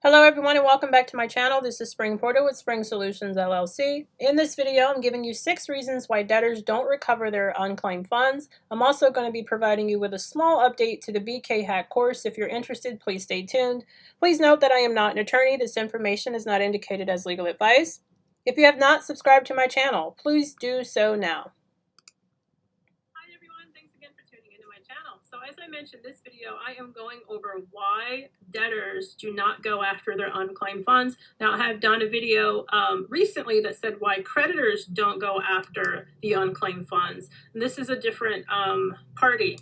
Hello everyone and welcome back to my channel. This is Spring Porter with Spring Solutions LLC. In this video, I'm giving you 6 reasons why debtors don't recover their unclaimed funds. I'm also going to be providing you with a small update to the BK Hack course. If you're interested, please stay tuned. Please note that I am not an attorney. This information is not indicated as legal advice. If you have not subscribed to my channel, please do so now. So as I mentioned in this video, I am going over why debtors do not go after their unclaimed funds. Now, I have done a video recently that said why creditors don't go after the unclaimed funds. And this is a different party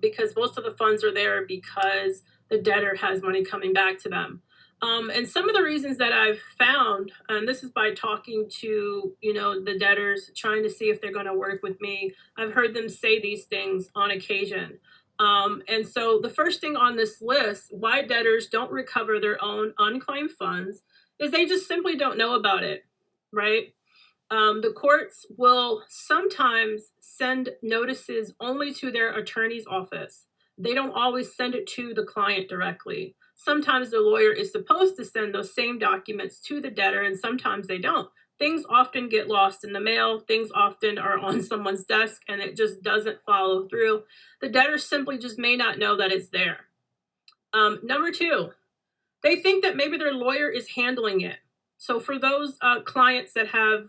because most of the funds are there because the debtor has money coming back to them. And some of the reasons that I've found, and this is by talking to, the debtors, trying to see if they're going to work with me. I've heard them say these things on occasion. And so the first thing on this list, why debtors don't recover their own unclaimed funds, is they just simply don't know about it, right? The courts will sometimes send notices only to their attorney's office. They don't always send it to the client directly. Sometimes the lawyer is supposed to send those same documents to the debtor, and sometimes they don't. Things often get lost in the mail. Things often are on someone's desk, and it just doesn't follow through. The debtor simply just may not know that it's there. Number 2, they think that maybe their lawyer is handling it. So for those clients that have,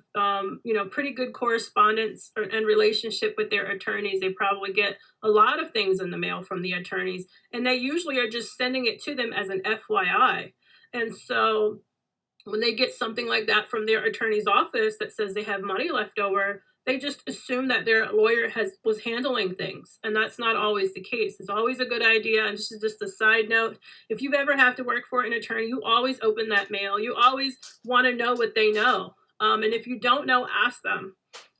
pretty good correspondence and relationship with their attorneys, they probably get a lot of things in the mail from the attorneys, and they usually are just sending it to them as an FYI. And so when they get something like that from their attorney's office that says they have money left over, they just assume that their lawyer was handling things, and that's not always the case. It's always a good idea, and this is just a side note, if you ever have to work for an attorney, you always open that mail. You always want to know what they know, and if you don't know, ask them.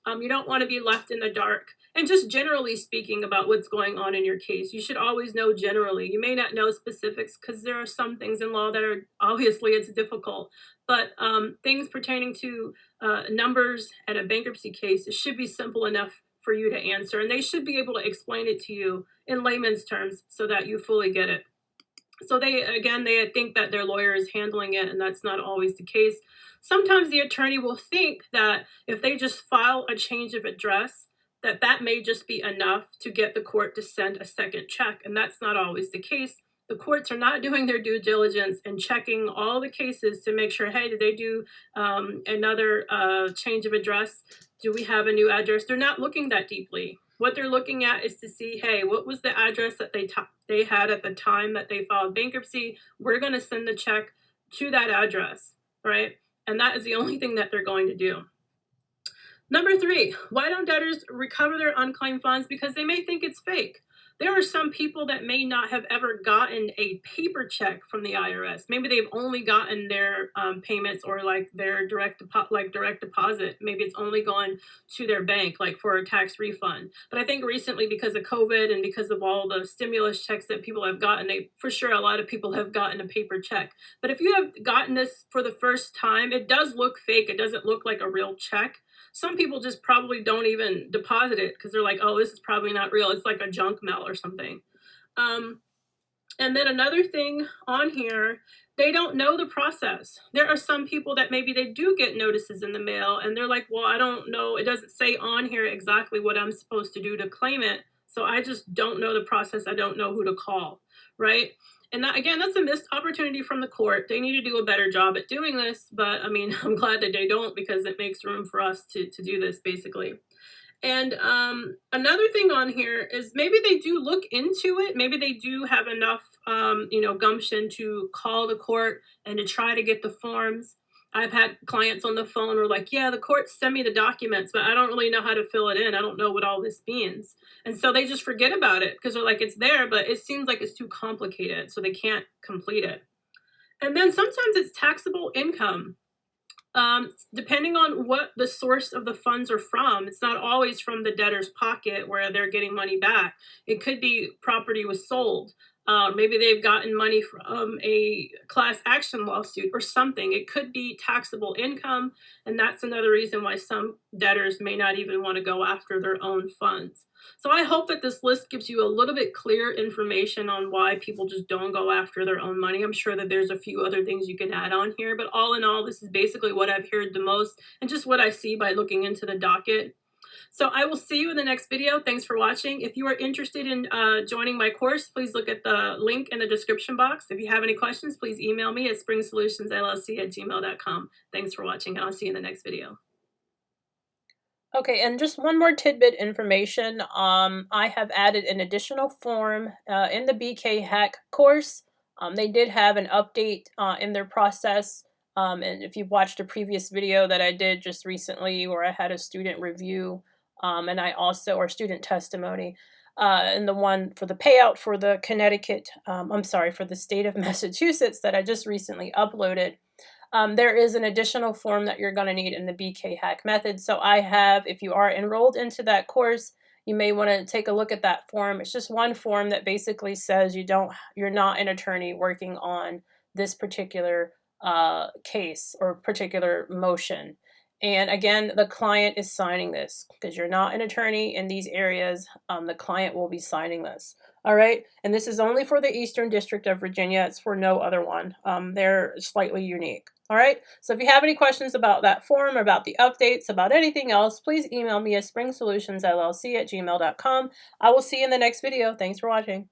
You don't want to be left in the dark. And just generally speaking about what's going on in your case, you should always know generally. You may not know specifics because there are some things in law that are, obviously it's difficult, but things pertaining to numbers at a bankruptcy case, it should be simple enough for you to answer, and they should be able to explain it to you in layman's terms so that you fully get it. So they think that their lawyer is handling it, and that's not always the case. Sometimes the attorney will think that if they just file a change of address, that may just be enough to get the court to send a second check, and that's not always the case. The courts are not doing their due diligence and checking all the cases to make sure, hey, did they do another change of address? Do we have a new address? They're not looking that deeply. What they're looking at is to see, hey, what was the address that they had at the time that they filed bankruptcy? We're going to send the check to that address, right? And that is the only thing that they're going to do. Number 3, why don't debtors recover their unclaimed funds? Because they may think it's fake. There are some people that may not have ever gotten a paper check from the IRS. Maybe they've only gotten their payments or like their direct deposit. Maybe it's only gone to their bank, like for a tax refund. But I think recently, because of COVID and because of all the stimulus checks that people have gotten, for sure a lot of people have gotten a paper check. But if you have gotten this for the first time, it does look fake. It doesn't look like a real check. Some people just probably don't even deposit it because they're like, oh, this is probably not real. It's like a junk mail or something. And then another thing on here, they don't know the process. There are some people that maybe they do get notices in the mail and they're like, well, I don't know. It doesn't say on here exactly what I'm supposed to do to claim it. So I just don't know the process. I don't know who to call, right? And that, again, that's a missed opportunity from the court. They need to do a better job at doing this, but I mean, I'm glad that they don't because it makes room for us to do this, basically. And another thing on here is maybe they do look into it. Maybe they do have enough, gumption to call the court and to try to get the forms. I've had clients on the phone who are like, yeah, the court sent me the documents, but I don't really know how to fill it in. I don't know what all this means. And so they just forget about it because they're like, it's there, but it seems like it's too complicated, so they can't complete it. And then sometimes it's taxable income. Depending on what the source of the funds are from, it's not always from the debtor's pocket where they're getting money back. It could be property was sold. Maybe they've gotten money from a class action lawsuit or something. It could be taxable income, and that's another reason why some debtors may not even want to go after their own funds. So I hope that this list gives you a little bit clear information on why people just don't go after their own money. I'm sure that there's a few other things you can add on here, but all in all, this is basically what I've heard the most and just what I see by looking into the docket. So I will see you in the next video. Thanks for watching. If you are interested in joining my course, please look at the link in the description box. If you have any questions, please email me at springsolutionsllc@gmail.com. Thanks for watching, and I'll see you in the next video. Okay, and just one more tidbit information. I have added an additional form in the BK Hack course. They did have an update in their process. And if you've watched a previous video that I did just recently where I had a student review and I also, or student testimony, and the one for the payout for the Connecticut, I'm sorry, for the state of Massachusetts that I just recently uploaded. There is an additional form that you're going to need in the BK Hack method. So I have, if you are enrolled into that course, you may want to take a look at that form. It's just one form that basically says you're not an attorney working on this particular case or particular motion. And again, the client is signing this because you're not an attorney in these areas. The client will be signing this. All right. And this is only for the Eastern District of Virginia. It's for no other one. They're slightly unique. All right. So if you have any questions about that form or about the updates, about anything else, please email me at springsolutionsllc@gmail.com. I will see you in the next video. Thanks for watching.